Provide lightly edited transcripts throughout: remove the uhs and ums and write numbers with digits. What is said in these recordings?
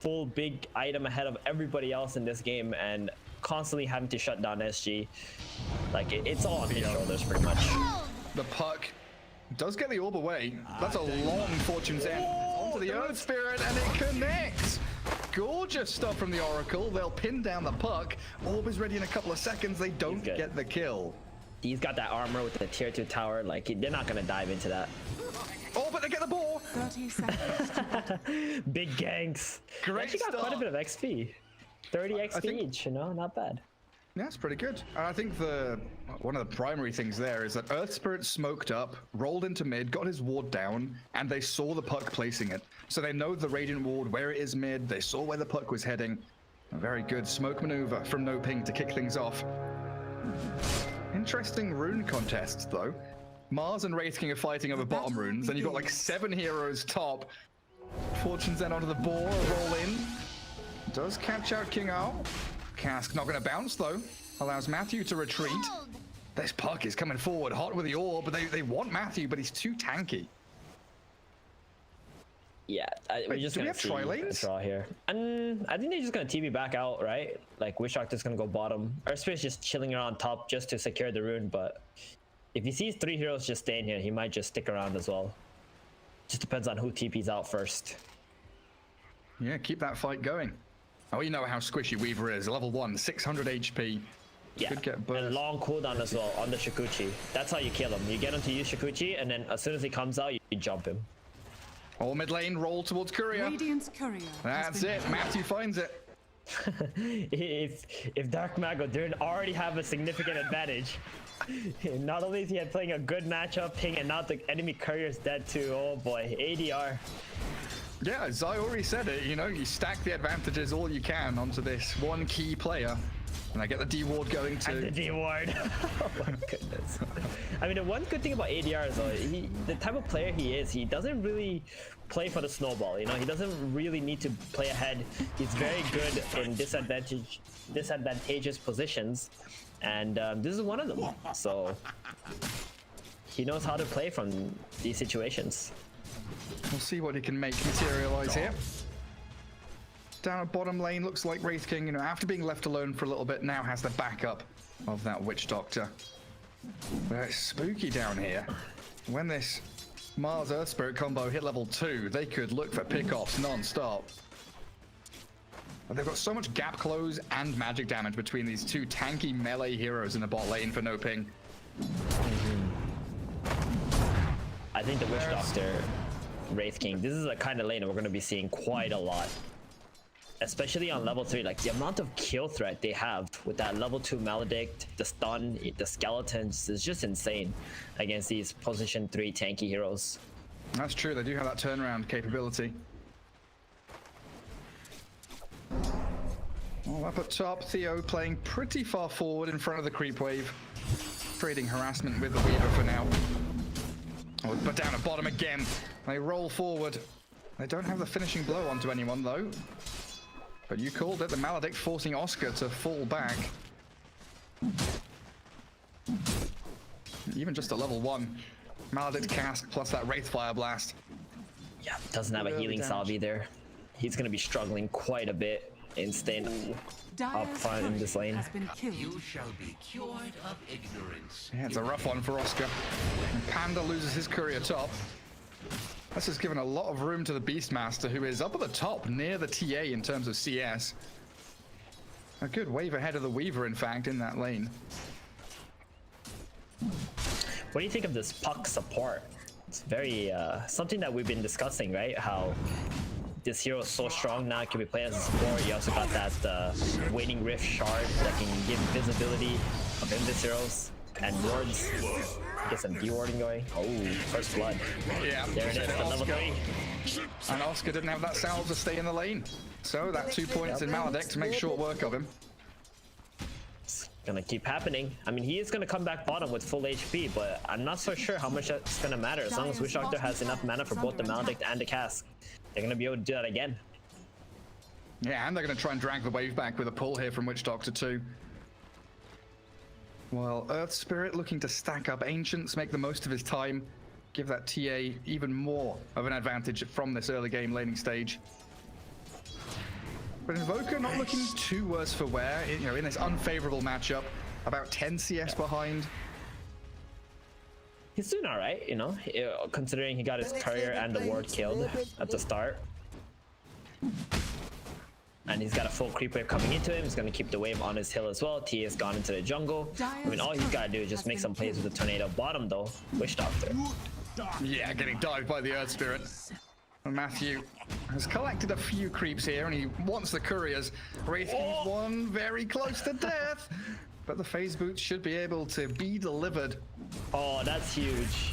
full big item ahead of everybody else in this game and constantly having to shut down SG. Like it's all on his shoulders pretty much. The puck does get the orb away. That's a long Fortune's End. Onto the Earth Spirit and it connects. Gorgeous stuff from the Oracle. They'll pin down the puck. Orb is ready in a couple of seconds. They don't get the kill. He's got that armor with the tier 2 tower. Like they're not gonna dive into that. Oh, but they get the ball. 30 seconds. Big ganks. Great actually got quite a bit of XP. 30 XP each, you know, not bad. Yeah, it's pretty good. And I think one of the primary things there is that Earth Spirit smoked up, rolled into mid, got his ward down, and they saw the puck placing it. So they know the Radiant ward, where it is mid. They saw where the puck was heading. A very good smoke maneuver from NoPing to kick things off. Interesting rune contests, though. Mars and Wraith King are fighting over bottom runes, and you've got like 7 heroes top. Fortune's End onto the ball, roll in. Does catch out Kingrd. Cask not going to bounce, though. Allows Matthew to retreat. This puck is coming forward hot with the orb, but they want Matthew, but he's too tanky. Yeah, we're just going to see a draw here. And I think they're just going to TB back out, right? Like, Wish Doctor's going to go bottom. Earthspirit's just chilling around top just to secure the rune, but if he sees 3 heroes just staying here, he might just stick around as well. Just depends on who TP's out first. Yeah, keep that fight going. Oh, you know how squishy Weaver is. Level 1, 600 HP. Yeah, could get burst. And long cooldown as well on the Shikuchi. That's how you kill him. You get him to use Shikuchi, and then as soon as he comes out, you jump him. All mid lane, roll towards Courier. Radiant's Courier. That's it. Matthew finds it. if Darkmago didn't already have a significant advantage, not only is he playing a good matchup, Ping, and now the enemy Courier is dead too. Oh boy, ADR. Yeah, Zai already said it, you know, you stack the advantages all you can onto this one key player. And I get the D-Ward going too. And the D-Ward. Oh my goodness. I mean, the one good thing about ADR is the type of player he is, he doesn't really play for the snowball, you know? He doesn't really need to play ahead. He's very good in disadvantageous positions. And this is one of them. So he knows how to play from these situations. We'll see what he can make materialize here. Down at bottom lane, looks like Wraith King, you know, after being left alone for a little bit, now has the backup of that Witch Doctor. But it's spooky down here. When this Mars Earth Spirit combo hit level 2, they could look for pickoffs non-stop. But they've got so much gap close and magic damage between these 2 tanky melee heroes in the bot lane for NoPing. I think the Witch Doctor, Wraith King, this is a kind of lane that we're going to be seeing quite a lot. Especially on level 3, like the amount of kill threat they have with that level 2 Maledict, the stun, the skeletons is just insane against these position 3 tanky heroes. That's true, they do have that turnaround capability. Well, up at top, Theo playing pretty far forward in front of the creep wave. Trading harassment with the Weaver for now. Oh, but down at bottom again. They roll forward. They don't have the finishing blow onto anyone though. But you called it, the Maledict forcing Oscar to fall back. Even just a level 1 Maledict Cask plus that Wraith Fire Blast. Yeah, doesn't have a healing salve either. He's going to be struggling quite a bit in staying up front in this lane. You shall be cured of ignorance. Yeah, it's a rough one for Oscar. And Panda loses his Courier top. This has given a lot of room to the Beastmaster, who is up at the top near the TA in terms of CS. A good wave ahead of the Weaver, in fact, in that lane. What do you think of this puck support? It's very something that we've been discussing, right? How this hero is so strong now, it can be played as a support. You also got that Waning Rift shard that can give visibility of Invis heroes and wards. Get some de-warding going. Oh, first blood. Yeah, there it is, the level 3. And Oscar didn't have that salve to stay in the lane. So that 2 points in Maledict to make short work of him. It's gonna keep happening. I mean, he is gonna come back bottom with full HP, but I'm not so sure how much that's gonna matter. As long as Witch Doctor has enough mana for both the Maledict and the Cask, they're gonna be able to do that again. Yeah, and they're gonna try and drag the wave back with a pull here from Witch Doctor too. Well, Earth Spirit looking to stack up Ancients, make the most of his time, give that TA even more of an advantage from this early game laning stage. But Invoker not looking too worse for wear, you know, in this unfavorable matchup. About 10 CS behind. He's doing all right, you know, considering he got his courier and the ward killed at the start. And he's got a full creep wave coming into him. He's going to keep the wave on his hill as well. T has gone into the jungle. I mean, all he's got to do is just make some plays with the tornado. Bottom though, Witch Doctor. Yeah, getting dived by the Earth Spirit. And Matthew has collected a few creeps here, and he wants the couriers. Wraith King's one very close to death. But the phase boots should be able to be delivered. Oh, that's huge.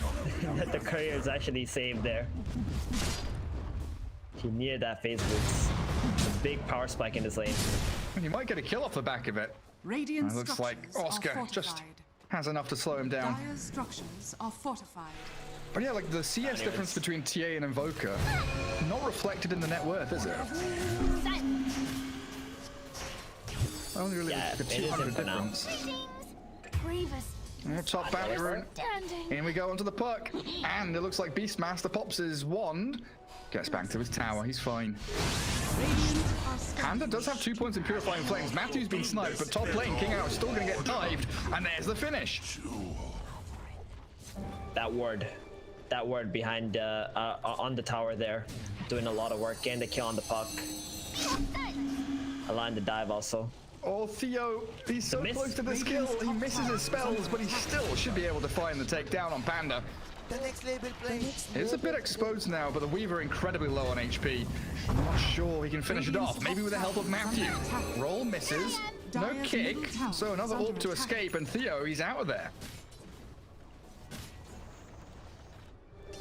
That the courier is actually saved there. He needed that phase boots. A big power spike in this lane. And he might get a kill off the back of it. Radiant Looks like structures Oscar are just fortified. has enough to slow him down. Dire's structures are fortified. But yeah, like the CS difference between TA and Invoker, not reflected in the net worth, is it? Only really Yeah, the it isn't 200 for now. difference. Grievous. Top bounty rune. Standing. In we go onto the puck. And it looks like Beastmaster pops his wand. Gets back to his tower. He's fine. Panda does have 2 points in Purifying Flames. Matthew's been sniped, but top lane, Kingrd is still going to get dived. And there's the finish. That ward behind on the tower there, doing a lot of work, getting the kill on the puck. Align the dive also. Oh, Theo, he's so miss. close to this kill. He misses his spells, but he still should be able to find the takedown on Panda. It's a bit exposed now, but the Weaver incredibly low on HP. I'm not sure he can finish it off. Maybe with the help of Matthew. Roll misses. No kick. So another orb to escape, and Theo, he's out of there.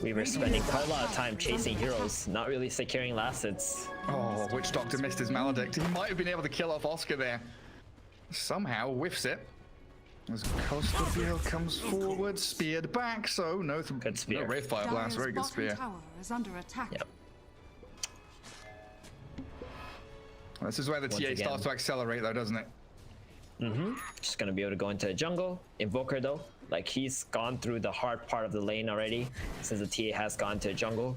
We were spending quite a lot of time chasing heroes, not really securing last hits. Oh, Witch Doctor missed his Maledict. He might have been able to kill off Oscar there. Somehow whiffs it. As Costabile comes forward, speared back, so no, Good spear. no Wraith Fire Blast, very good Dire's spear. bottom tower is under attack. Yep. This is where the Once TA again. starts to accelerate though, doesn't it? Just gonna be able to go into the jungle. Invoker though, like he's gone through the hard part of the lane already since the TA has gone to the jungle.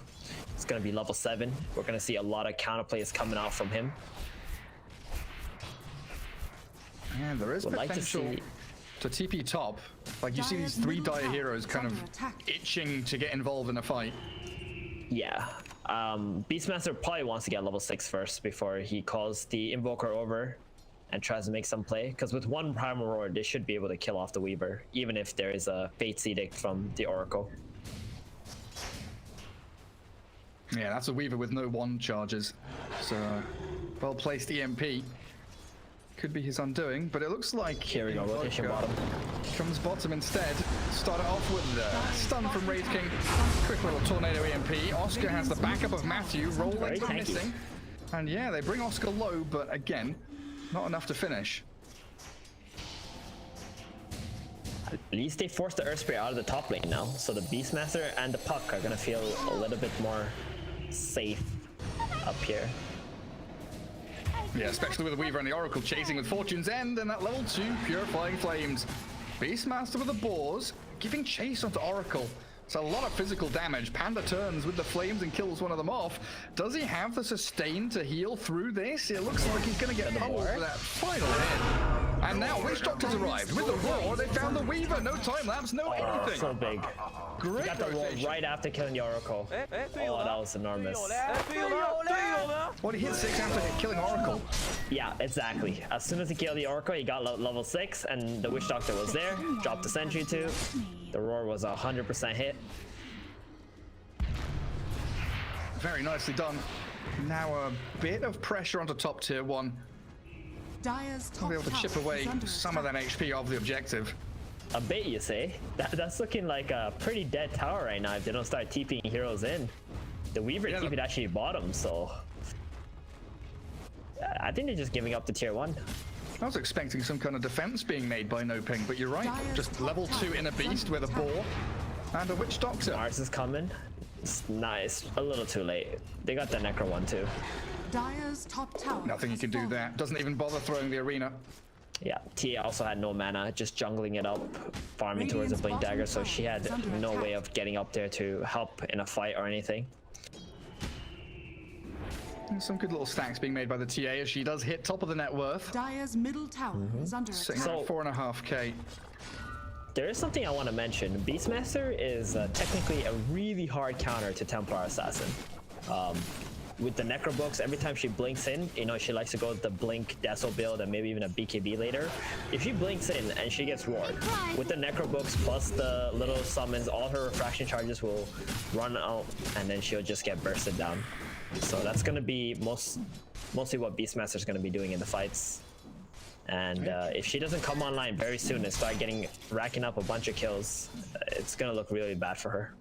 It's gonna be level 7. We're gonna see a lot of counter plays coming out from him. And there is Would like to potential see. to TP top. Like you see these Dire's 3 middle dire tower heroes is kind of under attack. itching to get involved in a fight. Yeah. Beastmaster probably wants to get level 6 first before he calls the Invoker over and tries to make some play. Because with one Primal Roar, they should be able to kill off the Weaver, even if there is a Fate's Edict from the Oracle. Yeah, that's a Weaver with no wand charges. So, well placed EMP. Could be his undoing, but it looks like Here we go, rotation Invoker bottom. comes bottom instead. Start it off with a stun from Wraith King. Quick little tornado EMP. Oscar has the backup of Matthew. Roll Very but tanky. missing. And yeah, they bring Oscar low, but again, not enough to finish. At least they forced the Earth Spirit out of the top lane now, so the Beastmaster and the Puck are gonna feel a little bit more safe up here. Yeah, especially with the Weaver and the Oracle chasing with Fortune's End and that level 2 Purifying Flames. Beastmaster with the Boars, giving chase onto Oracle. It's a lot of physical damage. Panda turns with the flames and kills one of them off. Does he have the sustain to heal through this? It looks like he's going to get pummeled for that final hit. And now Witch Doctor's arrived. With the roar, they found the Weaver. No time lapse, no anything. So big. Great Got the wall rotation. right after killing the Oracle. Oh, that was enormous. Well, he hit 6 after killing Oracle. Yeah, exactly. As soon as he killed the Oracle, he got level 6, and the Witch Doctor was there. Dropped the sentry too. The roar was a 100% hit. Very nicely done. Now a bit of pressure onto top tier 1. Dire's top We'll be able to tower chip away is under some of that attack. HP of the objective. A bit, you say? That's looking like a pretty dead tower right now if they don't start TPing heroes in. The Weaver Yeah, TP'd actually bottom, so... I think they're just giving up to tier 1. I was expecting some kind of defense being made by NoPing, but you're right. Dire's Just top level 2 tower in a is beast under with a attack. boar and a Witch Doctor. Mars is coming. It's nice. A little too late. They got the Necro one too. Dire's top tower. Nothing you has can do fallen. there. Doesn't even bother throwing the arena. Yeah, Tia also had no mana, just jungling it up, farming towards a Blink Dagger, so she had no way of getting up there to help in a fight or anything. Some good little stacks being made by the TA as she does hit top of the net worth. Dire's middle tower is under Sitting attack. at 4.5k. There is something I want to mention. Beastmaster is technically a really hard counter to Templar Assassin. With the Necro books, every time she blinks in, you know, she likes to go with the blink Deso build and maybe even a BKB later. If she blinks in and she gets roared, with the Necro books plus the little summons, all her refraction charges will run out and then she'll just get bursted down. So that's going to be mostly what Beastmaster is going to be doing in the fights. And if she doesn't come online very soon and start racking up a bunch of kills, it's going to look really bad for her.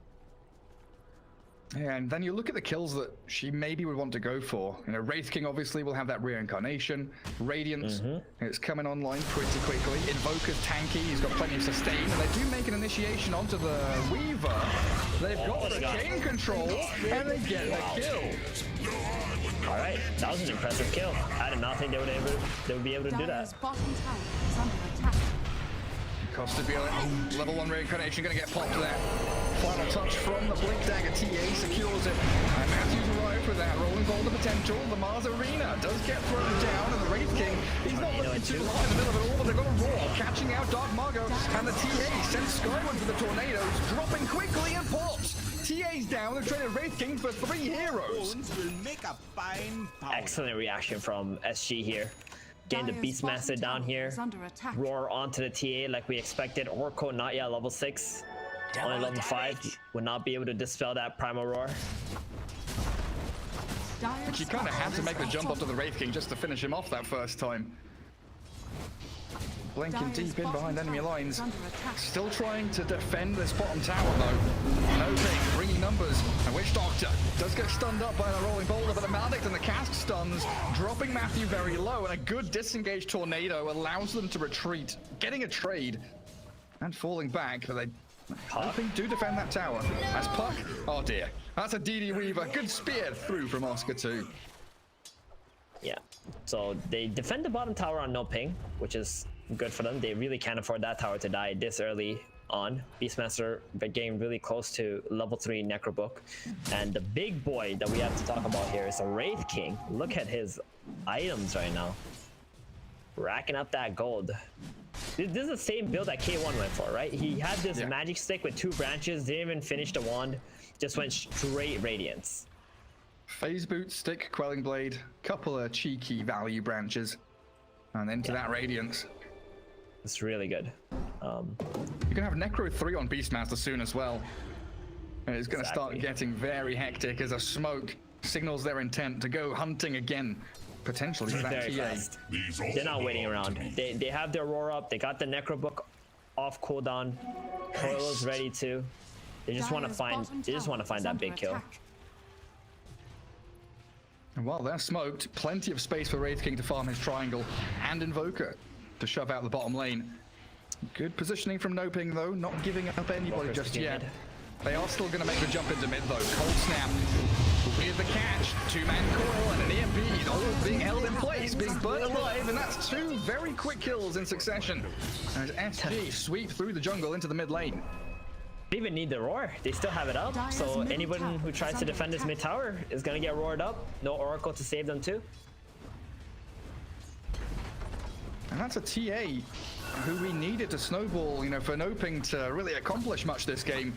Yeah, and then you look at the kills that she maybe would want to go for. You know, Wraith King obviously will have that reincarnation. Radiance, it's coming online pretty quickly. Invoker's tanky, he's got plenty of sustain. And they do make an initiation onto the Weaver. They've got the chain control, and they get the kill. Alright, that was an impressive kill. I did not think they would be able to do Dire's that. bottom tower is under attack. Costabile, level 1 reincarnation, gonna get popped there. Final touch from the Blink Dagger, TA secures it. And Matthews arrived with that, rolling boulder potential. The Mars Arena does get thrown down, and the Wraith King, he's not looking too hard in the middle of it all, but they've got a roar, catching out Darkmago, and the TA sent skyward for the tornadoes, dropping quickly and pops. TA's down, they've traded Wraith King for 3 heroes. Will make a fine power. Excellent reaction from SG here. Getting the Dire's Beastmaster bottom down tower here. is under attack. Roar onto the TA like we expected. Oracle not yet level 6. Only level 5. Would not be able to dispel that primal roar. Dire's She kind of had to make the jump up to the fortified. Wraith King just to finish him off that first time. Blinking Dire's deep in bottom behind enemy tower lines. is under attack. Still trying to defend this bottom tower though. NoPing bringing numbers. And Witch Doctor does get stunned up by the rolling boulder, but the Maledict and the cast stuns, dropping Matthew very low, and a good disengaged tornado allows them to retreat, getting a trade and falling back. But they NoPing do defend that tower. As Puck, oh dear, that's a DD Weaver. Good spear through from Oscar 2. Yeah. So they defend the bottom tower on NoPing, which is good for them. They really can't afford that tower to die this early on. Beastmaster getting really close to level 3 Necrobook. And the big boy that we have to talk about here is a Wraith King. Look at his items right now. Racking up that gold. This is the same build that K1 went for, right? He had this magic stick with 2 branches, didn't even finish the wand, just went straight Radiance. Phase boot, stick, quelling blade, couple of cheeky value branches, and into that Radiance. It's really good. You can have Necro 3 on Beastmaster soon as well. And it's going to start getting very hectic as a smoke signals their intent to go hunting again, potentially for that Very TA. fast. They're not waiting around. They have their roar up. They got the Necro book off cooldown. Coil's ready too. They just want to Dire's find. bottom They just want to tower find is that under big kill. attack. And while they're smoked, plenty of space for Wraith King to farm his triangle, and Invoker to shove out the bottom lane. Good positioning from NoPing though, not giving up anybody Invoker's just looking yet. mid. They are still going to make the jump into mid though. Cold Snap with the catch, 2-man coil and an EMP, all being held in place, being burnt alive, and that's 2 very quick kills in succession. As SG sweep through the jungle into the mid lane. They even need the roar. They still have it up. Dire's So middle anyone tower who is tries to under defend this mid attack. tower is gonna get roared up. No Oracle to save them too. And that's a TA who we needed to snowball, you know, for NoPing to really accomplish much this game.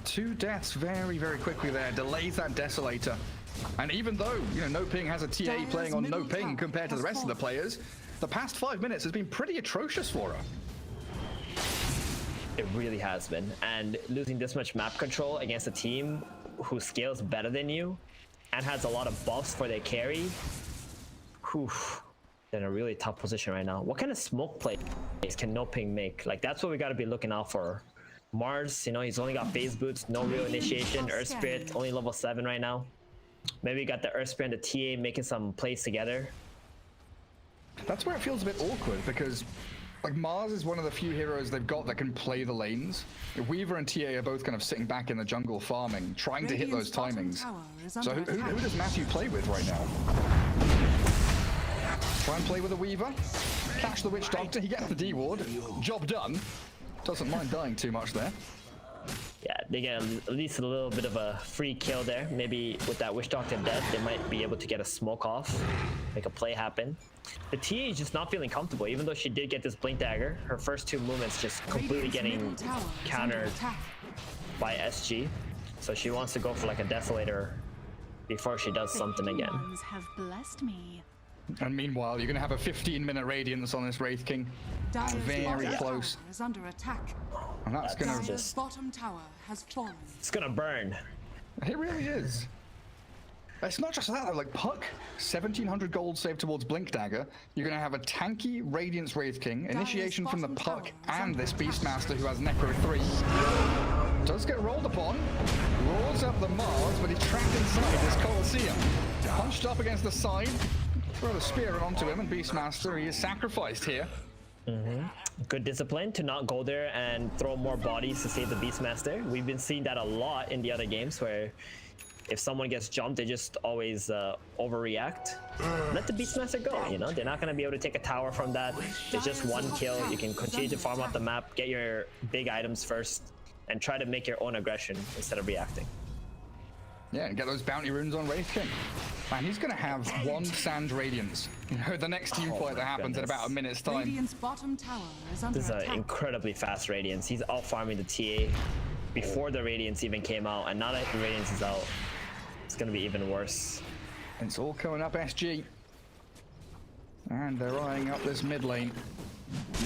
2 deaths very, very quickly there, delays that Desolator. And even though, you know, NoPing has a TA Dire's playing on middle NoPing tower compared to the has rest of the fallen. players, the past 5 minutes has been pretty atrocious for her. It really has been. And losing this much map control against a team who scales better than you and has a lot of buffs for their carry. Whew. They're in a really tough position right now. What kind of smoke plays can NoPing make? Like, that's what we got to be looking out for. Mars, you know, he's only got phase boots, no real initiation. Earth Spirit, only level 7 right now. Maybe we got the Earth Spirit and the TA making some plays together. That's where it feels a bit awkward because, like, Mars is one of the few heroes they've got that can play the lanes. Weaver and TA are both kind of sitting back in the jungle farming, trying to hit those Radiant's bottom timings. tower is So under who attack. does Matthew play with right now? Try and play with a Weaver. Catch the Witch Doctor. He gets the D ward. Job done. Doesn't mind dying too much there. Yeah, they get at least a little bit of a free kill there. Maybe with that Witch Doctor dead, they might be able to get a smoke off, make a play happen. The TA is just not feeling comfortable, even though she did get this Blink Dagger. Her first two movements just completely getting countered by SG. So she wants to go for like a Desolator before she does something again. Have blessed me. And meanwhile, you're going to have a 15-minute Radiance on this Wraith King. Very close. Is under attack. And that's going to... Dire's bottom tower has fallen. It's gonna burn. It really is. It's not just that, though. Like, Puck, 1,700 gold saved towards Blink Dagger. You're going to have a tanky Radiance Wraith King, initiation from the Puck, and this Beastmaster who has Necro 3. Does get rolled upon, roars up the Mars, but he's trapped inside this Colosseum. Punched up against the side, throw the spear onto him, and Beastmaster, he is sacrificed here. Good discipline to not go there and throw more bodies to save the Beastmaster. We've been seeing that a lot in the other games where if someone gets jumped, they just always overreact. Let the Beastmaster go, you know? They're not going to be able to take a tower from that. It's just one kill. You can continue to farm out the map, get your big items first, and try to make your own aggression instead of reacting. Yeah, and get those bounty runes on Wraith King. Man, he's going to have one Sand Radiance. You know, the next team fight that happens in about a minute's time. Radiant's bottom tower is under This is an attack. incredibly fast Radiance. He's out farming the TA before the Radiance even came out, and now that the Radiance is out, it's going to be even worse. It's all coming up SG. And they're eyeing up this mid lane.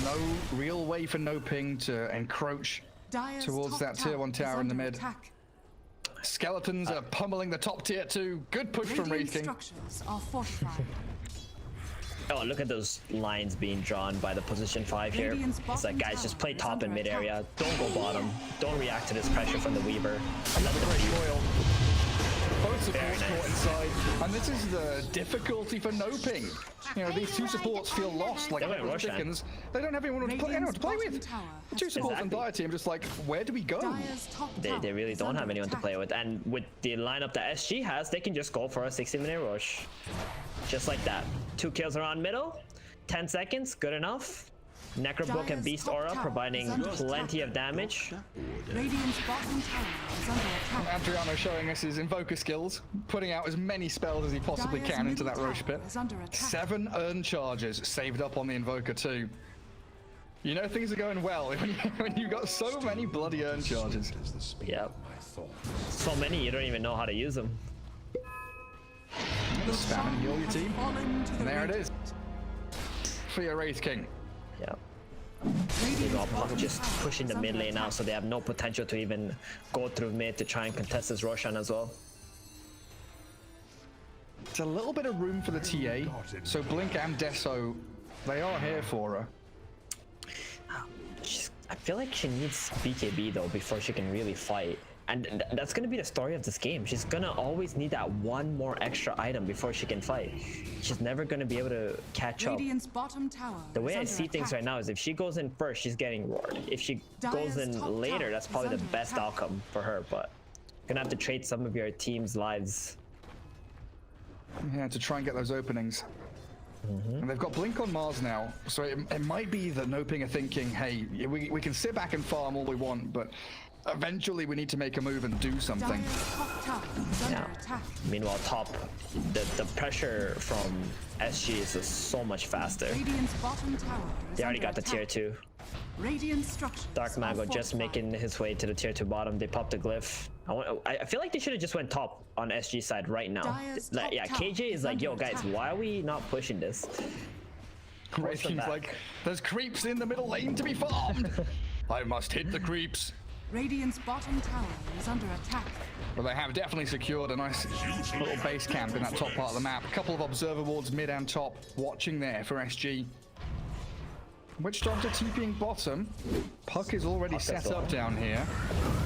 No real way for NoPing to encroach Dire's towards top that tier 1 is tower in the under mid. attack. Skeletons are pummeling the top tier 2. Good push from Radiant Wraith King. structures are fortified. Oh, look at those lines being drawn by the position 5 here. Radiant's It's like, bottom guys, just play tower is top in under mid area. attack. Don't go bottom. Don't react to this pressure from the Weaver. Let the Great foil. Both Very supports nice. caught inside. And this is the difficulty for NoPing. You know, these two supports feel lost like They went Pepper Roshan. Dickens. They don't have anyone to play with. Tower The two supports on Exactly. Dire team just like, where do we go? Dire's top They tower really is don't under have anyone to attack. play with. And with the lineup that SG has, they can just go for a 60-minute rush. Just like that. 2 kills around middle. 10 seconds, good enough. Necrobook and Dire's Beast top Aura tower providing is under plenty attack. of damage. Radiant's bottom tower is under attack. Adriano showing us his Invoker skills, putting out as many spells as he possibly Dire's can into middle that Roche tower pit. is under attack. 7 earned charges saved up on the Invoker too. You know things are going well when you've got so many bloody earned charges. Yep. So many, you don't even know how to use them. Just spam and heal your team. Fallen to the And there it Radiant. is. For your Wraith King. Yep. Radiant's Meanwhile, bottom Puck just tower pushing is the mid under lane now, attack. so they have no potential to even go through mid to try and contest this Roshan as well. It's a little bit of room for the TA. So Blink and Deso, they are here for her. I feel like she needs BKB though before she can really fight. And that's going to be the story of this game. She's going to always need that one more extra item before she can fight. She's never going to be able to catch up. Radiant's bottom tower The way is I under see things attack. right now is if she goes in first, she's getting roared. If she Dire's goes top in later, tower that's is probably the under best attack. outcome for her. But you're going to have to trade some of your team's lives. Yeah, to try and get those openings. And they've got Blink on Mars now, so it might be that NoPing are thinking, hey, we can sit back and farm all we want, but eventually we need to make a move and do something. Dire's top tower is under Yeah. attack. Meanwhile, top, the pressure from SG is just so much faster. Radiant's bottom tower is They already under got the tier attack. 2. Radiant structures Darkmago are just fortified. making his way to the tier 2 bottom. They popped the glyph. I feel like they should have just went top on SG side right now. Dire's Like, top yeah, tower KJ is is like, yo under guys, attack. why are we not pushing this? Wraith them King's back. like, there's creeps in the middle lane to be farmed. I must hit the creeps. Radiant's bottom tower is under attack. Well, they have definitely secured a nice little base camp in that top part of the map. A couple of observer wards mid and top watching there for SG. Witch Doctor TPing bottom. Puck is already set up down here.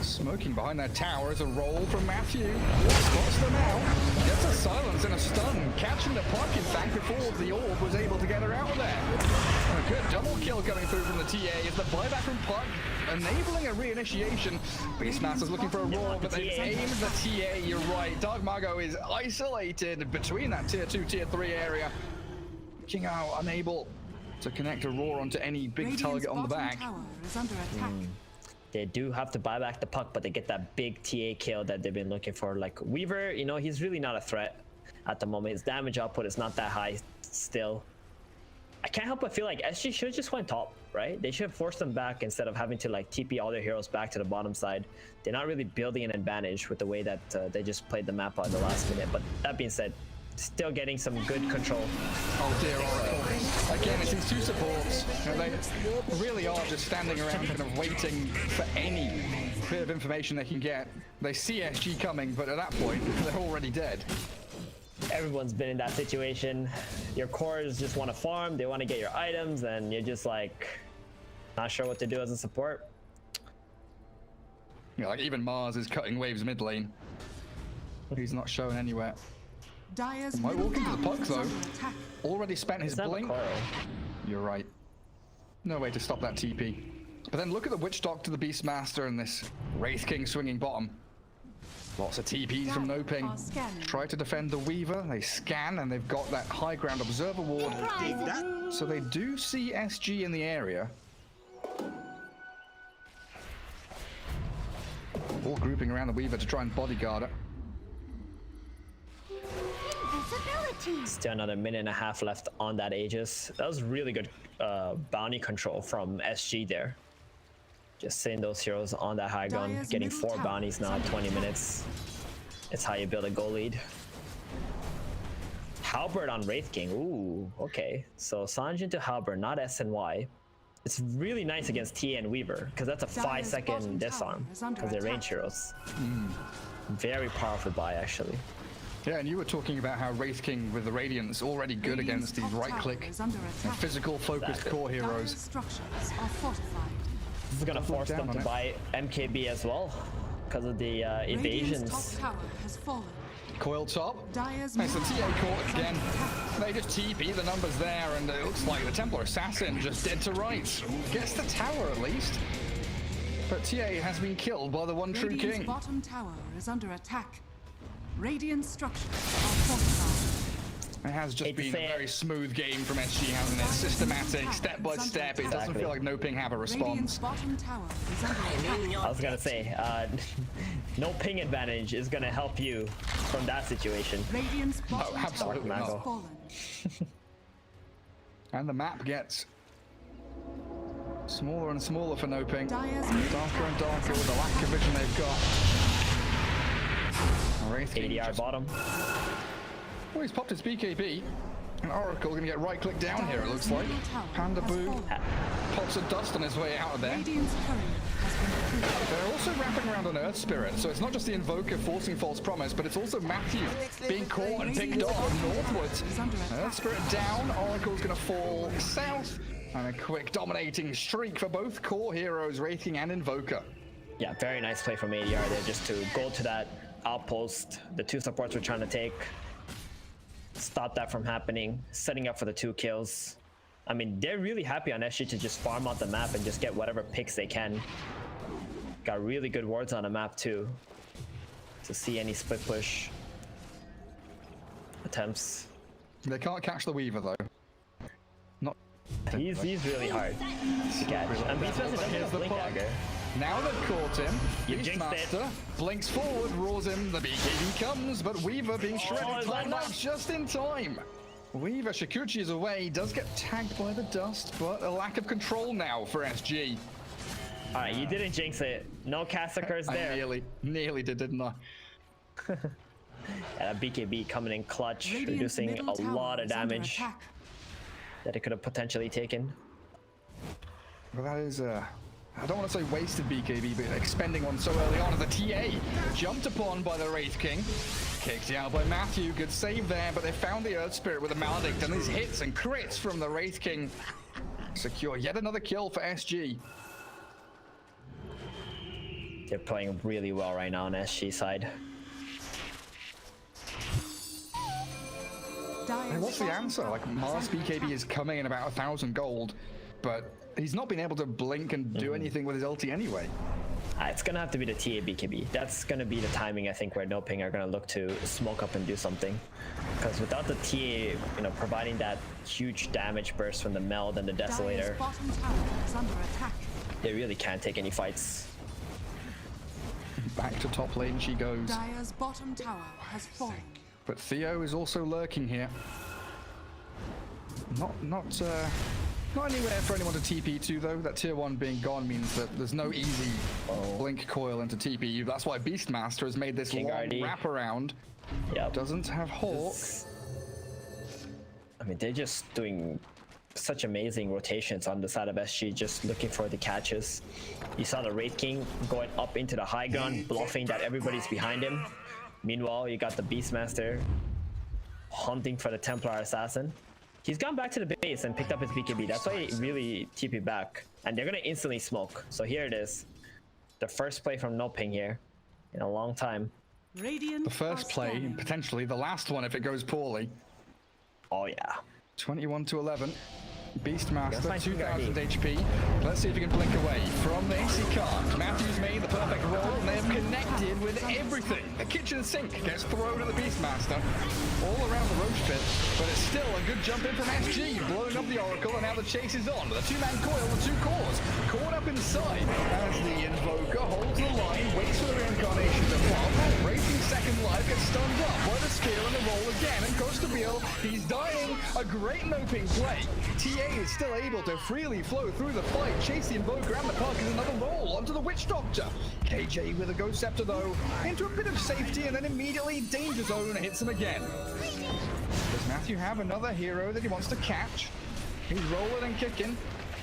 Smoking behind that tower is a roll from Matthew. Spots them out. Gets a silence and a stun. Catching the Puck, in fact, before the orb was able to get her out of there. A good double kill coming through from the TA is the buyback from Puck, enabling a reinitiation. Beastmaster's looking for a roar, but they've aimed the TA. You're right. Darkmago is isolated between that tier 2, tier 3 area. Kingrd unable to connect a roar onto any big Radiant's target on the bottom back. tower is under attack. They do have to buy back the puck, but they get that big TA kill that they've been looking for. Like Weaver, you know, he's really not a threat at the moment. His damage output is not that high still. I can't help but feel like SG should have just went top, right? They should have forced them back instead of having to like TP all their heroes back to the bottom side. They're not really building an advantage with the way that they just played the map at the last minute. But that being said, still getting some good control. Oh dear, Oracle. Again, it's these two supports. You know, they really are just standing around kind of waiting for any bit of information they can get. They see SG coming, but at that point, they're already dead. Everyone's been in that situation. Your cores just want to farm, they want to get your items, and you're just like not sure what to do as a support. Yeah, like even Mars is cutting waves mid lane. He's not shown anywhere. Dire's Might middle walk into the tower puck is though. under attack. Already spent his It's not a blink. coil. You're right. No way to stop that TP. But then look at the Witch Doctor, the Beastmaster, and this Wraith King swinging bottom. Lots of TPs from NoPing. Try to defend the Weaver. They scan, and they've got that high ground observer ward. So they do see SG in the area. All grouping around the Weaver to try and bodyguard it. Still another minute and a half left on that Aegis. That was really good bounty control from SG there. Just sitting those heroes on that high ground, Dire's getting middle 4 tower bounties is now, under 20 attack. minutes. It's how you build a goal lead. Halberd on Wraith King. Ooh, okay. So Sanjin to Halberd, not SNY. It's really nice against TA and Weaver, because that's a Dire's 5-second bottom disarm, tower is under because they're attack. range heroes. Very powerful buy, actually. Yeah, and you were talking about how Wraith King with the Radiance already good Radiant's against these top tower right-click is under and attack. physical focused Exactly. core Dire's heroes. structures are fortified. This is gonna force down them on to it. buy MKB as well, because of the Radiant's evasions. top tower has fallen. Coil top. Dire's Nice, the middle TA tower caught is under again. attack. They just TP, the numbers there, and it looks like the Templar Assassin just dead to rights. Gets the tower at least. But TA has been killed by the one true Radiant's king. bottom tower is under attack. Radiant structures are fortified. It has just Hate to been say a it. very smooth game from SG, hasn't it? Systematic, step by step. It doesn't feel like NoPing have a Radiant's response. bottom tower is under attack. I was gonna say, no ping advantage is gonna help you from that situation. Radiant's bottom tower absolutely has not. fallen. And the map gets smaller and smaller for NoPing. Dire's middle Darker and tower darker is with the under lack of vision they've got. Wraith King ADR just- bottom. Oh, he's popped his BKB. And Oracle gonna get right click down here, it looks like. Pandaboo pops a dust on his way out of there. Radiant's courier has been defeated. They're also wrapping around an Earth Spirit, so it's not just the Invoker forcing false promise, but it's also Matthew being caught and picked off northwards. Earth Spirit down, Oracle's gonna fall south, and a quick dominating streak for both core heroes, Wraith King and Invoker. Yeah, very nice play from ADR there, just to go to that outpost the two supports were trying to take. Stop that from happening, setting up for the 2 kills. I mean, they're really happy on SG to just farm out the map and just get whatever picks they can. Got really good wards on the map too, to see any split push attempts. They can't catch the Weaver though. Not. He's really hard to catch. And Beastmaster doesn't Here's have the blink puck. dagger. Now they've caught him. You jinxed it. Beastmaster blinks forward, roars him. The BKB comes, but Weaver being shredded. is that Time enough? lapse just in time. Weaver, Shikuchi is away. Does get tagged by the dust, but a lack of control now for SG. All right, you didn't jinx it. No Cassacres I there. nearly did, didn't I? Yeah, that BKB coming in clutch, Radiant's reducing middle a tower lot of is under damage attack. that it could have potentially taken. Well, that is I don't want to say wasted BKB, but expending one so early on as a TA jumped upon by the Wraith King. Kicked out by Matthew, good save there, but they found the Earth Spirit with a Maledict, and these hits and crits from the Wraith King secure yet another kill for SG. They're playing really well right now on SG side. And what's the answer? Like, Mars BKB is coming in about 1,000 gold, but he's not been able to blink and do anything with his ulti anyway. It's gonna have to be the TA BKB. That's gonna be the timing, I think, where NoPing are gonna look to smoke up and do something. Because without the TA, providing that huge damage burst from the Meld and the Dire's Desolator, bottom tower is under attack. they really can't take any fights. Back to top lane she goes. Dire's bottom tower has fallen. But Theo is also lurking here. Not anywhere for anyone to TP to though. That tier 1 being gone means that there's no easy blink coil into TP. That's why Beastmaster has made this long Kingrd. wraparound. Yep. Doesn't have Hawk. I mean, they're just doing such amazing rotations on the side of SG, just looking for the catches. You saw the Wraith King going up into the high ground, bluffing that everybody's behind him. Meanwhile, you got the Beastmaster hunting for the Templar assassin. He's gone back to the base and picked up his BKB. That's why he really TP back. And they're gonna instantly smoke. So here it is. The first play from NoPing here in a long time. Radiant The first play, scanning. potentially the last one if it goes poorly. Oh yeah. 21 to 11. Beastmaster, That's 2000 HP. Let's see if he can blink away. From this, he can't. Matthew's made the perfect roll, and they have connected with everything. The kitchen sink gets thrown at the Beastmaster, all around the Roach pit, but it's still a good jump in from SG, blowing up the Oracle, and now the chase is on. With a two-man coil, the two cores caught up inside, as the Invoker holds the line, waits for the reincarnation to pop. Racing second life gets stunned up by the spear and the roll again, and Costabile, he's dying. A great NoPing play. TA is still able to freely flow through the fight, chase the Invoker and the Puck is another roll onto the Witch Doctor. KJ with a Ghost Scepter though, into a bit of safety and then immediately Danger Zone hits him again. Does Matthew have another hero that he wants to catch? He's rolling and kicking,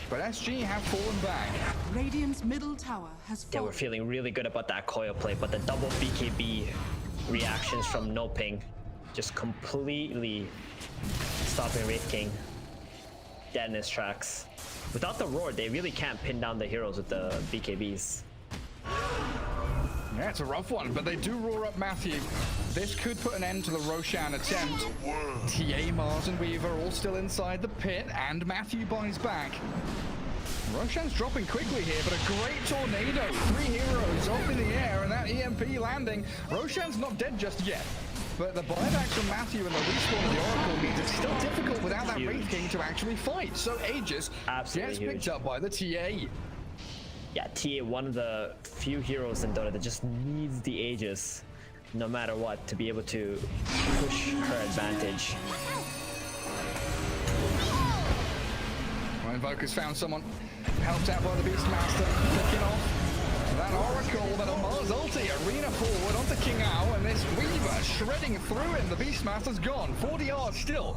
but SG have fallen back. Radiant's middle tower has Yeah, fallen. we're feeling really good about that coil play, but the double BKB reactions from NoPing just completely stopping Wraith King dead in his tracks. Without the roar, they really can't pin down the heroes with the BKBs. Yeah, it's a rough one, but they do roar up Matthew. This could put an end to the Roshan attempt. TA, Mars, and Weaver all still inside the pit, and Matthew buys back. Roshan's dropping quickly here, but a great tornado. 3 heroes up in the air, and that EMP landing. Roshan's not dead just yet. But the buybacks from Matthew and the respawn of the Oracle means it's still difficult without that Huge. Wraith King to actually fight. So Aegis Absolutely gets huge. picked up by the TA. Yeah, TA, one of the few heroes in Dota that just needs the Aegis, no matter what, to be able to push her advantage. Well, Invoker's found someone. Helped out by the Beastmaster. Picking off that Oracle, then a Mars ulti, arena forward onto Kingrd, and this Weaver shredding through him. The Beastmaster's gone. 40 yards still.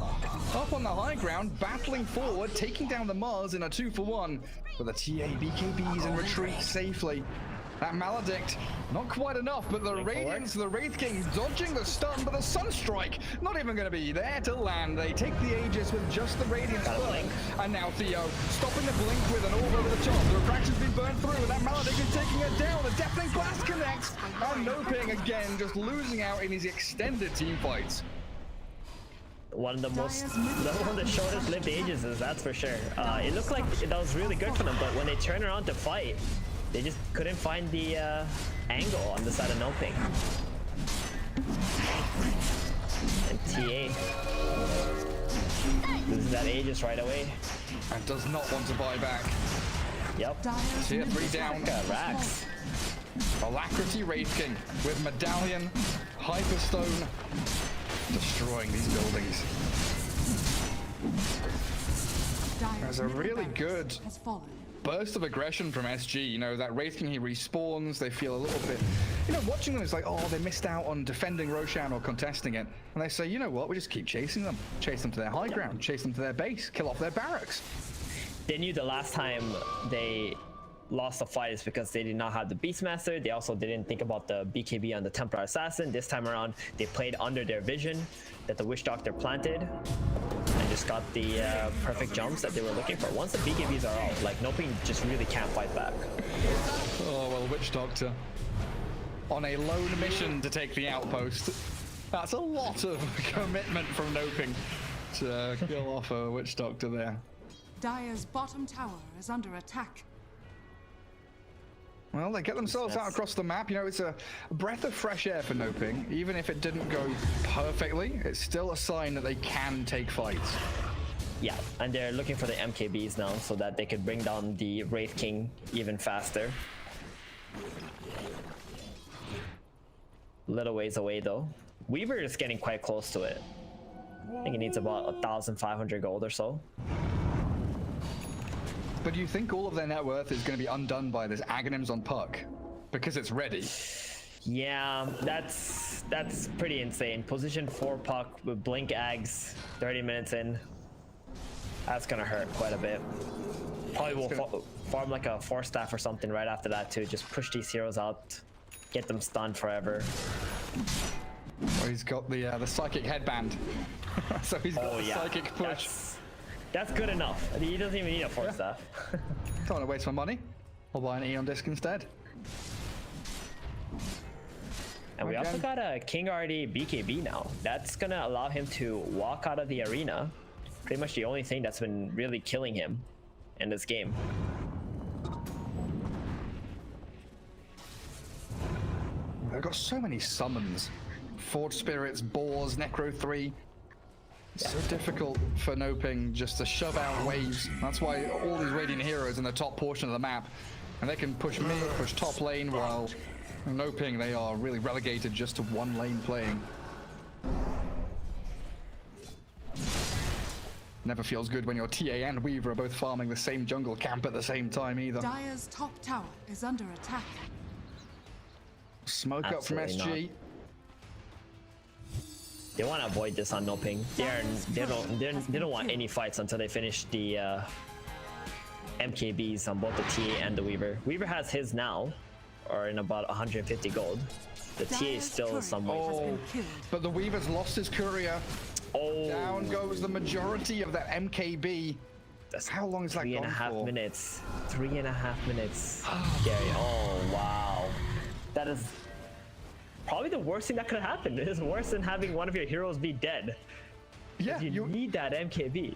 Up on the high ground, battling forward, taking down the Mars in a 2-for-1. But the TA BKBs in retreat safely. That Maledict, not quite enough, but the Radiance, the Wraith King dodging the stun, but the Sunstrike not even going to be there to land. They take the Aegis with just the Radiance burn. And now Theo stopping the blink with an orb over the top. The refraction's been burned through, and that Maledict is taking it down. The Deafening Blast connects, and NoPing again just losing out in his extended team fights. One of the shortest lived Aegises, that's for sure. It looked like that was really good for them, but when they turn around to fight, they just couldn't find the angle on the side of NoPing. And TA loses that Aegis right away. And does not want to buy back. Yep. Dire's Tier middle 3 down. tower has Rax. Alacrity Wraith King with Medallion, Hyperstone, destroying these buildings. fallen. There's a Dire's middle really barracks good has fallen. burst of aggression from SG. You know, that Wraith King, he respawns, they feel a little bit, you know, watching them, it's like, oh, they missed out on defending Roshan or contesting it. And they say, you know what, we just keep chasing them. Chase them to their high ground, chase them to their base, kill off their barracks. They knew the last time they lost the fight is because they did not have the Beastmaster. They also didn't think about the BKB on the Templar Assassin. This time around, they played under their vision that the Witch Doctor planted and just got the perfect jumps that they were looking for. Once the BKBs are out, like, NoPing just really can't fight back. Oh, well, Witch Doctor on a lone mission to take the outpost. That's a lot of commitment from NoPing to kill off a Witch Doctor there. Dire's bottom tower is under attack. Well, they get themselves out across the map. You know, it's a breath of fresh air for NoPing. Even if it didn't go perfectly, it's still a sign that they can take fights. Yeah, and they're looking for the MKBs now so that they could bring down the Wraith King even faster. Little ways away though. Weaver is getting quite close to it. I think he needs about 1,500 gold or so. But do you think all of their net worth is going to be undone by this Aghanims on Puck? Because it's ready. Yeah, that's pretty insane. Position 4 Puck with Blink Ags 30 minutes in. That's gonna hurt quite a bit. Probably will farm like a 4-staff or something right after that too. Just push these heroes out, get them stunned forever. Well, he's got the psychic headband. So he's got the psychic push. That's good enough. He doesn't even need a 4-staff. Don't want to waste my money. I'll buy an Eon disc instead. And we also got a Kingrd BKB now. That's gonna allow him to walk out of the arena. Pretty much the only thing that's been really killing him in this game. They've got so many summons. Forge Spirits, Boars, Necro 3. It's so difficult for NoPing just to shove out waves. That's why all these Radiant heroes in the top portion of the map. And they can push mid, push top lane, while NoPing, they are really relegated just to one lane playing. Never feels good when your TA and Weaver are both farming the same jungle camp at the same time either. Dire's top tower is under attack. Smoke up from SG. They want to avoid this on NoPing. They don't want any fights until they finish the MKBs on both the TA and the Weaver. Weaver has his now, or in about 150 gold. The TA is still some way. Oh, but the Weaver's lost his courier. Oh. Down goes the majority of that MKB. That's how long is that gone for? 3.5 minutes. 3.5 minutes. Gary. Oh, wow. That is probably the worst thing that could have happened. It is worse than having one of your heroes be dead. Yeah, you need that MKB.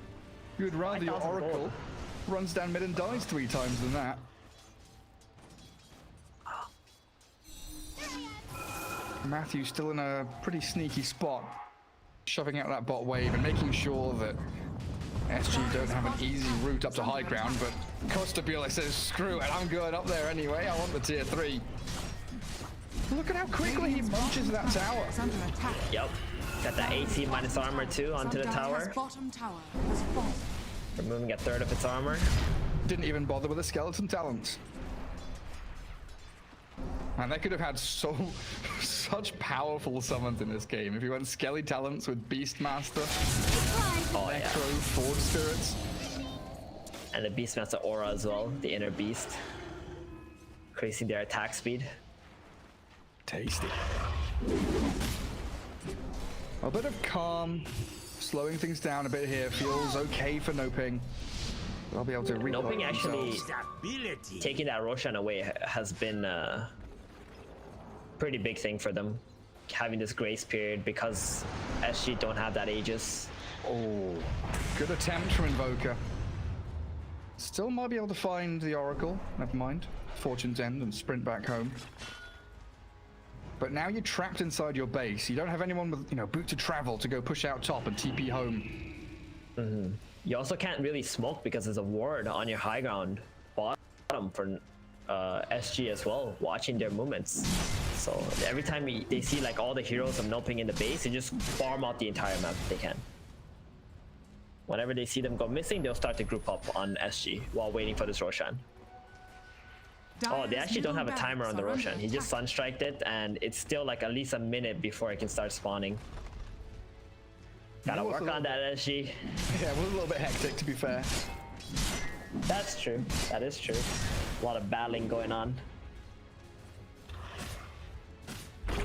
You would rather your Oracle gold. runs down mid and dies 3 times than that. Matthew's still in a pretty sneaky spot, shoving out that bot wave and making sure that SG don't have an easy route up to high ground, but Costabile says, screw it, I'm going up there anyway, I want the tier 3. Look at how quickly he munches that tower. Yep. Got that 18 minus armor too onto the tower. Bottom tower has fallen. Removing a third of its armor. Didn't even bother with the skeleton talents. Man, they could have had such powerful summons in this game. If you went Skelly talents with Beastmaster, Necro, Forge Spirits. And the Beastmaster aura as well, the inner beast. Increasing their attack speed. Tasty. A bit of calm, slowing things down a bit here, feels okay for NoPing. They'll be able to reload NoPing actually Stability. taking that Roshan away has been a pretty big thing for them. Having this grace period because SG don't have that Aegis. Oh, good attempt from Invoker. Still might be able to find the Oracle, never mind. Fortune's End and sprint back home. But now you're trapped inside your base. You don't have anyone with, boot to travel to go push out top and TP home. Mm-hmm. You also can't really smoke because there's a ward on your high ground bottom for SG as well, watching their movements. So every time they see like all the heroes of NoPing in the base, they just farm out the entire map if they can. Whenever they see them go missing, they'll start to group up on SG while waiting for this Roshan. Oh, they actually don't have a timer on the Roshan. He just sunstriked it, and it's still like at least a minute before it can start spawning. Gotta work on that, SG. Yeah, it was a little bit hectic, to be fair. That's true. That is true. A lot of battling going on.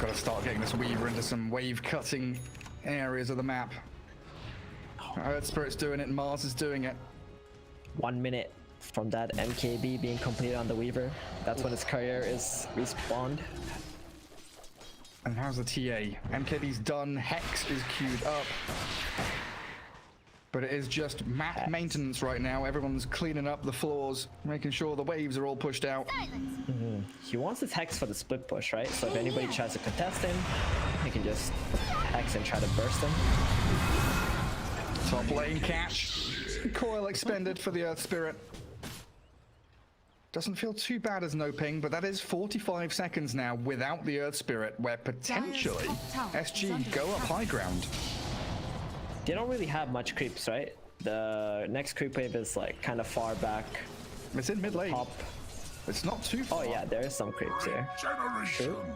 Gotta start getting this Weaver into some wave-cutting areas of the map. Earth Spirit's doing it, Mars is doing it. 1 minute from that MKB being completed on the Weaver. That's when his career is respawned. And how's the TA? MKB's done, Hex is queued up. But it is just map maintenance right now. Everyone's cleaning up the floors, making sure the waves are all pushed out. Mm-hmm. He wants his Hex for the split push, right? So if anybody tries to contest him, he can just Hex and try to burst him. Top lane catch. Coil expended for the Earth Spirit. Doesn't feel too bad as NoPing, but that is 45 seconds now without the Earth Spirit, where potentially SG go up high ground. They don't really have much creeps, right? The next creep wave is like kind of far back. It's in mid lane. Top. It's not too far. Oh yeah, there is some creeps here.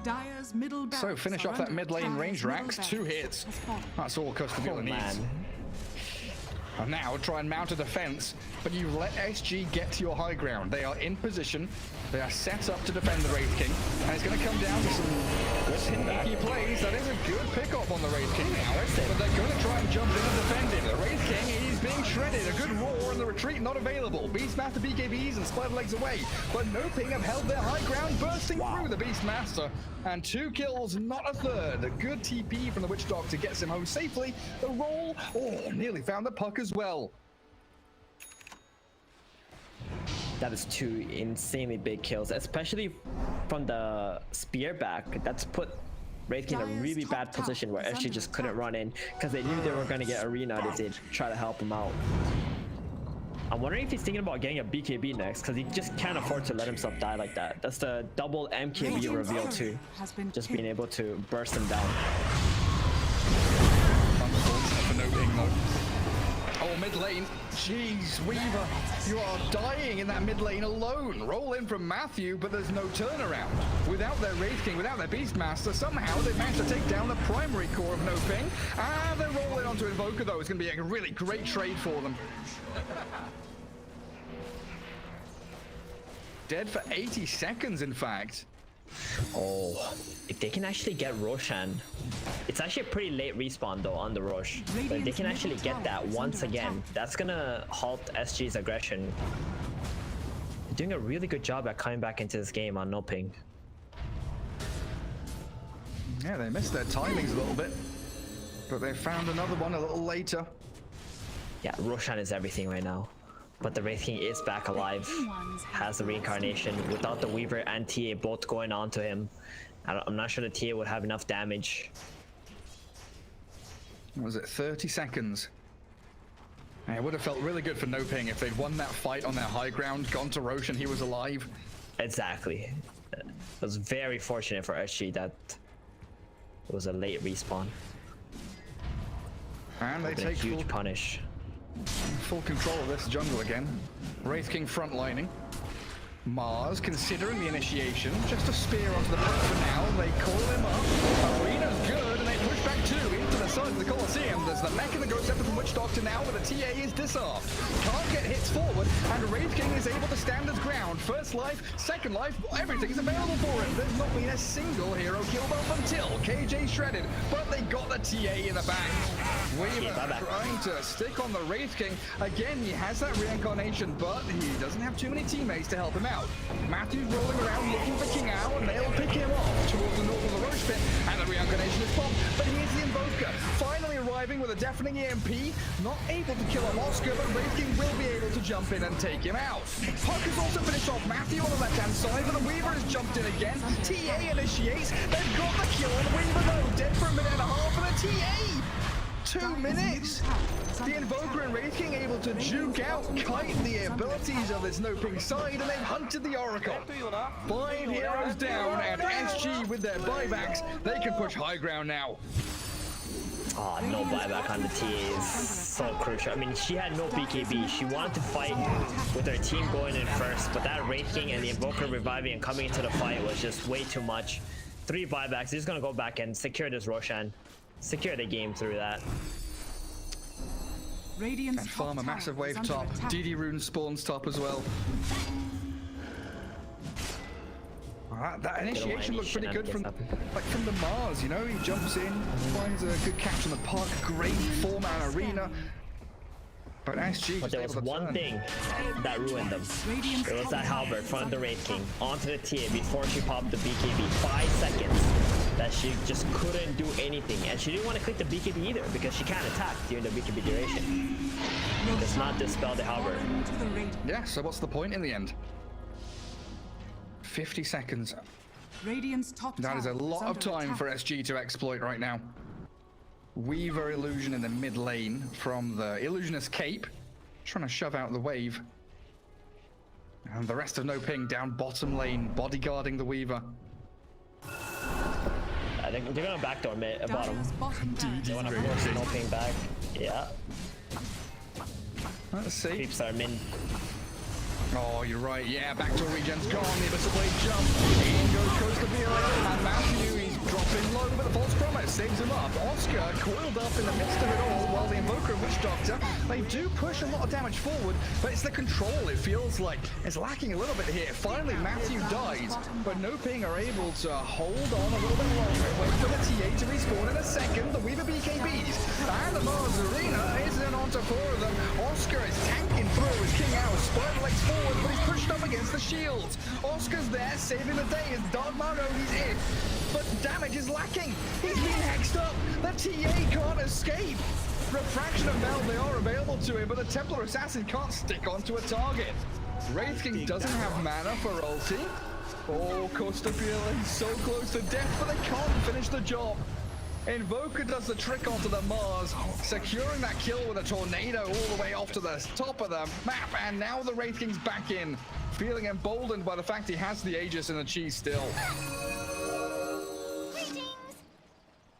Dire's middle So finish off that mid lane range racks. 2 hits. That's all Costabile needs. Man. And now try and mount a defense, but you let SG get to your high ground. They are in position. They are set up to defend the Wraith King, and it's going to come down to some good sneaky plays. That is a good pick-off on the Wraith King now, but they're going to try and jump in and defend him. The Wraith King, he's being shredded. A good roar, and the retreat not available. Beastmaster BKBs and spider legs away, but NoPing have held their high ground, bursting through the Beastmaster. And 2 kills, not a third. A good TP from the Witch Doctor gets him home safely. The roll, nearly found the puck as well. That is 2 insanely big kills, especially from the spear back. That's put Wraith King in a really bad position where SG just couldn't run in because they knew they were going to get arena if they try to help him out. I'm wondering if he's thinking about getting a BKB next because he just can't afford to let himself die like that. That's the double MKB reveal too. Just being able to burst him down. Unfortunate for NoPing though. Oh, mid lane. Jeez, Weaver, you are dying in that mid lane alone. Roll in from Matthew, but there's no turnaround. Without their Wraith King, without their Beastmaster, somehow they've managed to take down the primary core of NoPing. And they're rolling onto Invoker though. It's going to be a really great trade for them. Dead for 80 seconds, in fact. Oh, if they can actually get Roshan, it's actually a pretty late respawn though on the Rosh. But if they can actually get that once again, that's gonna halt SG's aggression. They're doing a really good job at coming back into this game on NoPing. Yeah, they missed their timings a little bit, but they found another one a little later. Yeah, Roshan is everything right now. But the Wraith King is back alive, has the reincarnation. Without the Weaver and TA both going on to him, I'm not sure the TA would have enough damage. What was it, 30 seconds? And it would have felt really good for NoPing if they'd won that fight on their high ground, gone to Roche and he was alive. Exactly. It was very fortunate for SG that it was a late respawn. And they take a huge punish. Full control of this jungle again. Wraith King frontlining. Mars considering the initiation. Just a spear onto the back for now. They call him up. Arena's good, and they push back 2 into the side of the Colosseum. There's the mecha that goes separate from Witch Doctor now, but the TA is disarmed. Can't get hits forward, and Wraith King is able to stand his ground. First life, second life, everything's available for him. There's not been a single hero kill buff until KJ shredded, but they got the TA in the back. Weaver trying to stick on the Wraith King. Again, he has that reincarnation, but he doesn't have too many teammates to help him out. Matthew's rolling around looking for King Owl, and they'll pick him off towards the north of the Roche pit, and the reincarnation is popped, but here's the Invoker, finally arriving with a deafening EMP, not able to kill a Oscar, but Wraith King will be able to jump in and take him out. Puck has also finished off Matthew on the left-hand side, but the Weaver has jumped in again. TA initiates, they've got the kill on Weaver though, dead for a minute and a half, and a TA! 2 minutes! The Invoker and Wraith King able to juke out, kite the abilities of this NoPing side, and they've hunted the Oracle. 5 heroes down, and SG with their buybacks, they can push high ground now. Oh, no buyback on the TA is so crucial. I mean, she had no BKB. She wanted to fight with her team going in first, but that Wraith King and the Invoker reviving and coming into the fight was just way too much. 3 buybacks. He's gonna go back and secure this Roshan. Secure the game through that. And farm a massive wave top. DD Rune spawns top as well. That initiation looked pretty good from the Mars, you know, he jumps in, finds a good catch on the puck, great 4-man arena. But SG but there was one thing that ruined them. It was that halberd front of the Wraith King onto the TA before she popped the BKB. 5 seconds that she just couldn't do anything, and she didn't want to click the BKB either because she can't attack during the BKB duration. It does not dispel the halberd. Yeah, so what's the point in the end? 50 seconds. That is a lot of time for SG to exploit right now. Weaver illusion in the mid lane from the Illusionist Cape, trying to shove out the wave. And the rest of NoPing down bottom lane, bodyguarding the Weaver. I think they're gonna backdoor mid, bottom. Dire's bottom tower They wanna force NoPing back. Yeah. Let's see. Creeps are min. Oh, you're right. Yeah, backdoor regen's gone. The Abyssal Blade jump. In goes Costabile. And Matthew, he's dropping low, but the false promise saves him up. Oscar coiled up in the midst of it all, while the Invoker and Witch Doctor, they do push a lot of damage forward, but it's the control, it feels like. It's lacking a little bit here. Finally, Matthew dies, but NoPing are able to hold on a little bit longer. Wait for the TA to respawn in a second. The Weaver BKBs. And the Mars Arena is in onto 4 of them. Oscar is tanking through his King out. Spider legs forward, but he's pushed up against the shields. Oscar's there, saving the day as Darkmago, he's in. But damage is lacking. He's been hexed up. The TA can't escape. Refraction of Meld, they are available to him, but the Templar Assassin can't stick onto a target. Wraith King doesn't have mana for ulti. Oh, Costabile is so close to death, but they can't finish the job. Invoker does the trick onto the Mars, securing that kill with a tornado all the way off to the top of the map, and now the Wraith King's back in, feeling emboldened by the fact he has the Aegis and the cheese still.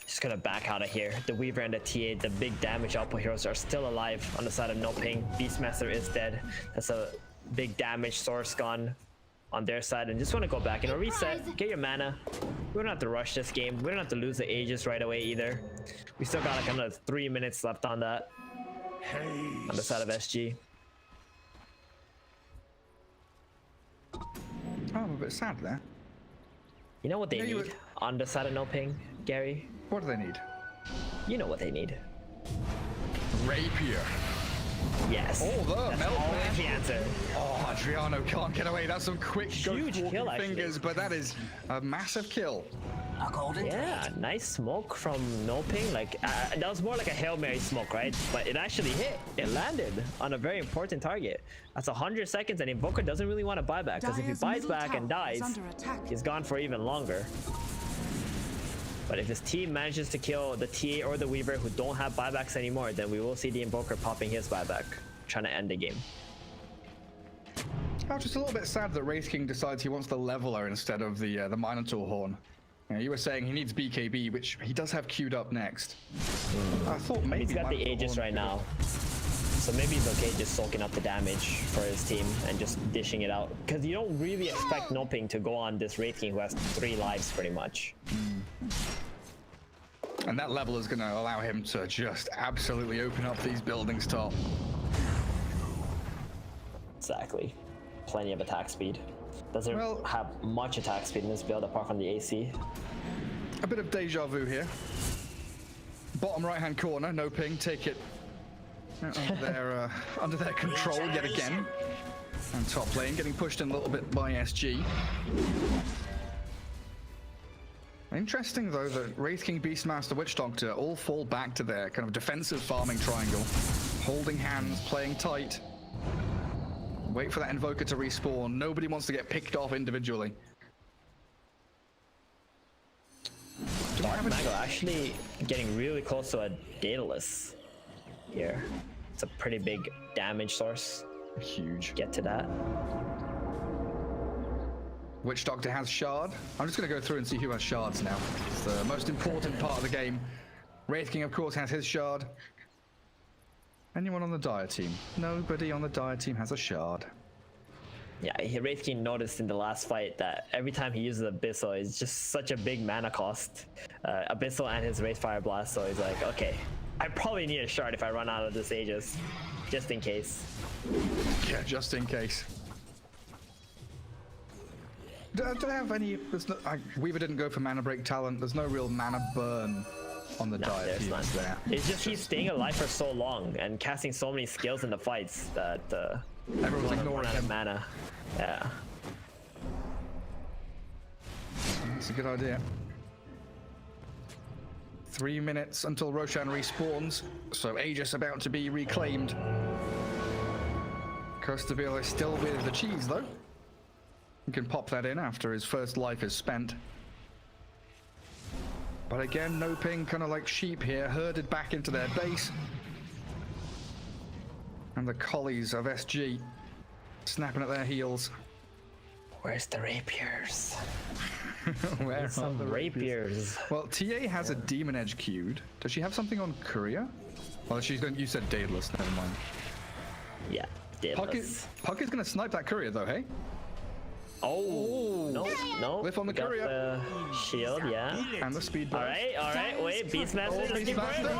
Just gonna back out of here. The Weaver and the TA, the big damage output heroes, are still alive on the side of NoPing. Beastmaster is dead. That's a big damage source gone on their side, and just want to go back, reset, get your mana. We don't have to rush this game. We don't have to lose the Aegis right away either. We still got like another 3 minutes left on that. On the side of SG. Oh, I'm a bit sad there. You know what they you need on the side of NoPing, Gary? What do they need? You know what they need. Rapier. Yes. Oh, the That's melt always man. the answer. Oh, Adriano can't get away. That's some quick Huge ghost kill, walking actually. fingers, but that is a massive kill. Yeah, nice smoke from NoPing. Like that was more like a Hail Mary smoke, right? But it actually hit. It landed on a very important target. That's 100 seconds, and Invoker doesn't really want to buy back, because if he Dire's buys middle back and tower is dies, under attack. he's gone for even longer. But if his team manages to kill the TA or the Weaver who don't have buybacks anymore, then we will see the Invoker popping his buyback, trying to end the game. I'm just a little bit sad that Wraith King decides he wants the Leveler instead of the Minotaur Horn. You were saying he needs BKB, which he does have queued up next. I thought maybe He's got the Minotaur Aegis Horn right could now. So maybe he's okay just soaking up the damage for his team and just dishing it out. Because you don't really expect NoPing to go on this Wraith King who has 3 lives pretty much. And that level is going to allow him to just absolutely open up these buildings top. Exactly. Plenty of attack speed. Doesn't have much attack speed in this build apart from the AC. A bit of deja vu here. Bottom right hand corner, NoPing, take it under their control yet again. And top lane getting pushed in a little bit by SG. Interesting though that Wraith King, Beastmaster, Witch Doctor all fall back to their kind of defensive farming triangle. Holding hands, playing tight. Wait for that Invoker to respawn. Nobody wants to get picked off individually. Darkmago actually getting really close to a Daedalus here. It's a pretty big damage source. Huge. Get to that. Witch Doctor has Shard. I'm just going to go through and see who has Shards now. It's the most important part of the game. Wraith King, of course, has his Shard. Anyone on the Dire team? Nobody on the Dire team has a Shard. Yeah, Wraith King noticed in the last fight that every time he uses Abyssal, it's just such a big mana cost. Abyssal and his Wraith Fire Blast, so he's like, okay, I probably need a Shard if I run out of this Aegis, just in case. Yeah, just in case. Do they have any... Weaver didn't go for mana break talent. There's no real mana burn on the Dire team, is there? It's just he's staying alive for so long and casting so many skills in the fights that everyone's ignoring out him. of mana. Yeah. That's a good idea. 3 minutes until Roshan respawns, so Aegis about to be reclaimed. Costabile is still with the cheese though. He can pop that in after his first life is spent. But again, NoPing kind of like sheep here, herded back into their base. And the collies of SG Snapping at their heels. Where's the rapiers? Where are Some the rapiers. Well, TA has a demon edge queued. Does she have something on Courier? Well, she's going. You said Daedalus. Never mind. Yeah, Daedalus. Puck is going to snipe that Courier though. Hey. Oh no! Lift on the We got Courier. The shield, yeah. And the speed. All right. Wait, Beastmaster. Beastmaster.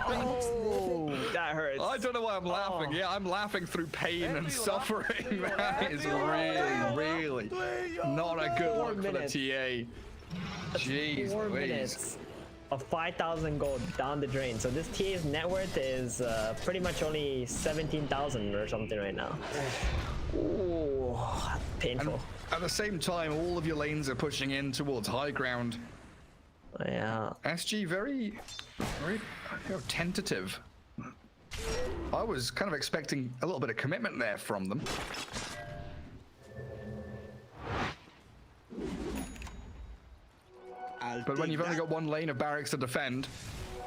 Oh, that hurts. I don't know why I'm laughing. Yeah, I'm laughing through pain and suffering. That is really not a good look for the TA. Jeez 4 Louise. minutes of 5,000 gold down the drain. So this TA's net worth is pretty much only 17,000 or something right now. Ooh, painful. And at the same time, all of your lanes are pushing in towards high ground. Yeah. SG very tentative. I was kind of expecting a little bit of commitment there from them. But when you've only got one lane of barracks to defend,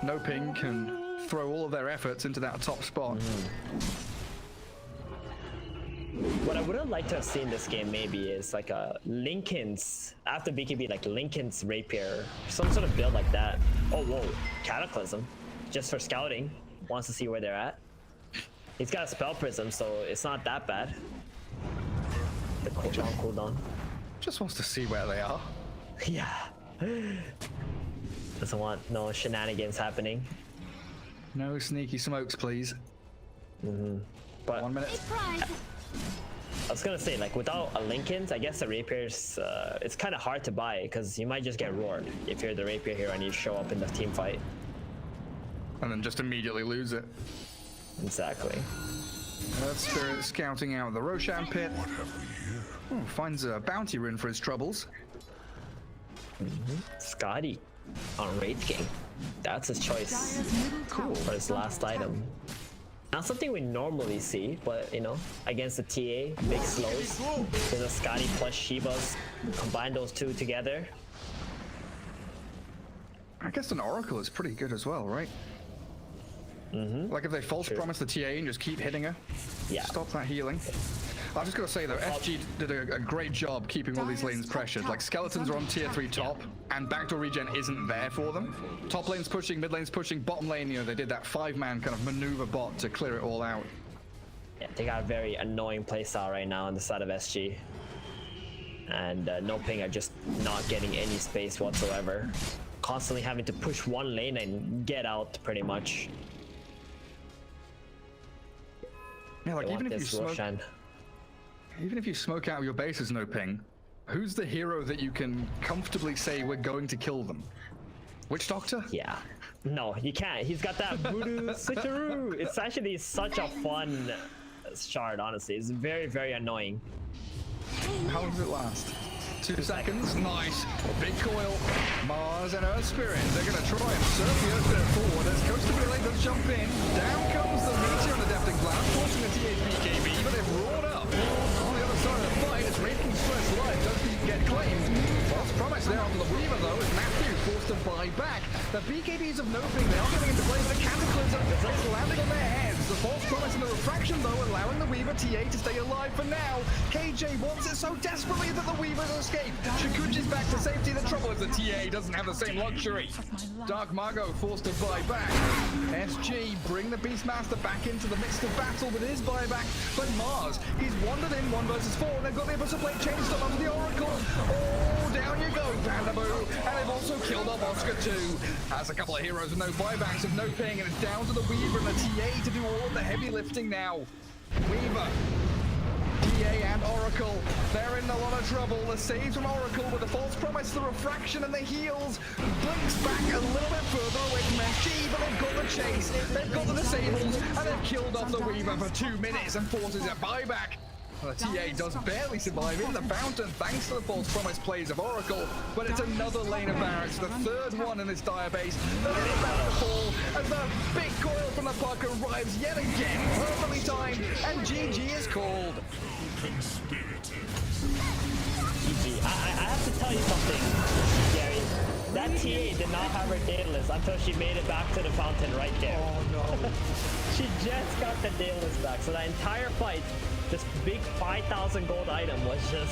NoPing can throw all of their efforts into that top spot. What I would have liked to have seen this game maybe is like a Lincoln's, after BKB, like Lincoln's Rapier, some sort of build like that. Oh, whoa, Cataclysm, just for scouting, wants to see where they're at. He's got a Spell Prism, so it's not that bad. The cooldown. Just wants to see where they are. Yeah. Doesn't want no shenanigans happening. No sneaky smokes, please. But 1 minute. I was gonna say, like, without a Lincoln's, I guess the Rapiers, it's kind of hard to buy because you might just get roared if you're the Rapier hero and you show up in the team fight. And then just immediately lose it. Exactly. Earth Spirit scouting out the Roshan pit. Finds a bounty rune for his troubles. Scotty on Wraith King. That's his choice for his last item. Not something we normally see, but you know, against the TA, big slows. There's a Scotty plus Shivas. Combine those two together. I guess an Oracle is pretty good as well, right? Like if they false promise the TA and just keep hitting her, Yeah. stop that healing. I just gotta say though, FG did a great job keeping all these lanes pressured. Like Skeletons are on tier 3 top, and backdoor regen isn't there for them. Top lane's pushing, mid lane's pushing, bottom lane, you know, they did that 5-man kind of maneuver bot to clear it all out. Yeah, they got a very annoying playstyle right now on the side of SG. And NoPing are just not getting any space whatsoever. Constantly having to push one lane and get out pretty much. Yeah, like They even want if you this smoke, Roshan. even if you smoke out your bases, NoPing, who's the hero that you can comfortably say we're going to kill them? Witch Doctor? Yeah. No, you can't. He's got that voodoo switcheroo. It's actually such a fun shard, honestly. It's very, very annoying. How long does it last? 2 seconds. Nice. Big coil. Mars and Earth Spirit. They're going to try and surf the Earth Spirit forward as Costabile does jump in. Down comes the meteor on the Defting Blast, forcing the TA's BKB, but they've roared up. On the other side of the fight, it's Wraith King's first life. Does he get claimed? False promise there onto the Weaver, though, as Matthew forced to buy back. The BKBs of NoPing, they are getting into place. The Cataclysm is landing on their heads. The false promise and the refraction, though, allowing the Weaver TA to stay alive for now. KJ wants it so desperately that the Weavers escape. Shikuchi's back to safety. The trouble is the TA doesn't have the same luxury. Darkmago forced to buy back. SG bring the Beastmaster back into the midst of battle with his buyback. But Mars, he's wandered in 1 versus 4, and they've got the Abyssal Plate chain stop onto the Oracle. Oh, down you go, Pandaboo. And they've also killed off Oscar too. Has a couple of heroes with no buybacks of NoPing, and it's down to the Weaver and the TA to do all of the heavy lifting now. Weaver, TA and Oracle, they're in a lot of trouble. The saves from Oracle with the false promise, the refraction and the heals blinks back a little bit further away from SG, but they've got the chase, they've got the disables, and they've killed off the Weaver for 2 minutes and forces a buyback. The TA does barely survive in the fountain thanks to the false promise plays of Oracle, but it's another lane of barracks, the third one in this dire base. The lane about to fall as the big coil from the puck arrives yet again, perfectly timed, and GG is called. GG. I have to tell you something, Gary. That TA did not have her Daedalus until she made it back to the fountain right there. Oh no. She just got the Daedalus back, so that entire fight, this big 5,000 gold item was just